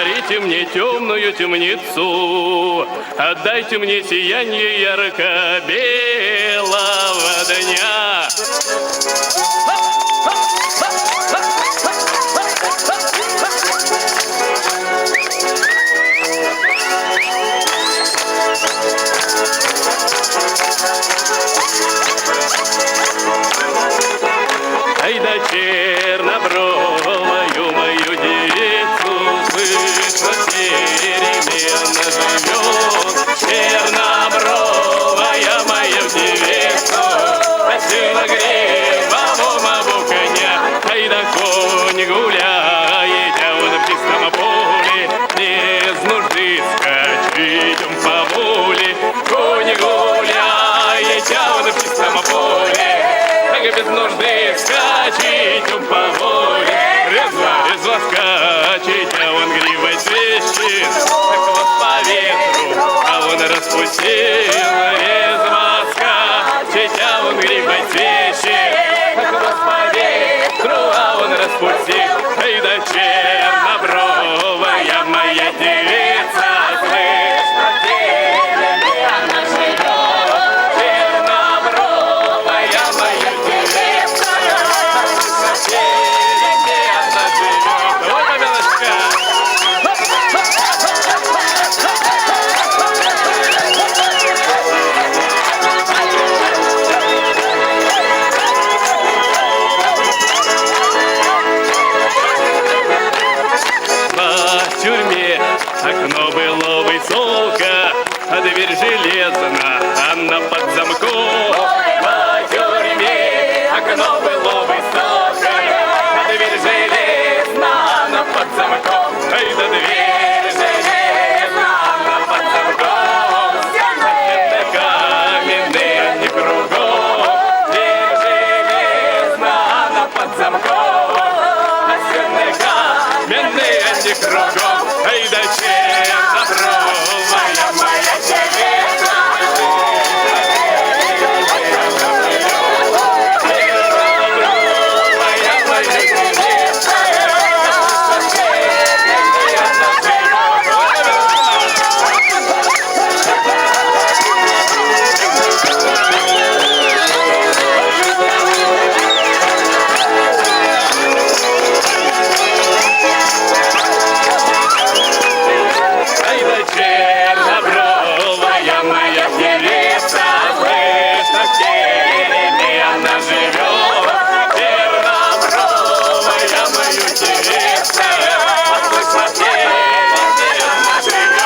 Отворите мне темную темницу, отдайте мне сияние ярко-белого дня. Ай да чернобровую мою девицу, слышно, переменно живет. Чернобровая мою девицу, просила гривому коня. Ай да конь гуляет, а он в чистом поле, без нужды скачить он по воле. Конь гуляет, а он в чистом поле, без нужды скачить он по воле. Резво скачет, а он гривой свищет, так вот по ветру, а он распустил. Резво скачет, а он гривой свищет, так вот по ветру, а он распустил. Эй да чернобровая моя девица, слышь, на теле где она живет. Чернобровая моя девица, на теле где она живет. Вот Павелочка. В тюрьме окно было высоко, а дверь железна, она под замком. В тюрьме окно было высоко, а дверь железна, она под замком. Ай да дверь железна, она под замком. Стены каменные, не кругом. Дверь железна, она под замком. А стены каменные, не кругом. Ай да чернобровая моя девица, чернобровая моя девица, ай да чернобровая моя девица, слышно, в тереме она живет. Чернобровая мою девица, слышно, в тереме она живет.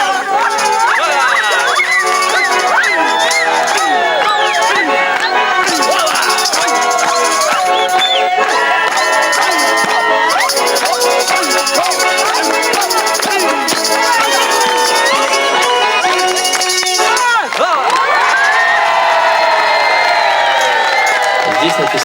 Здесь написано.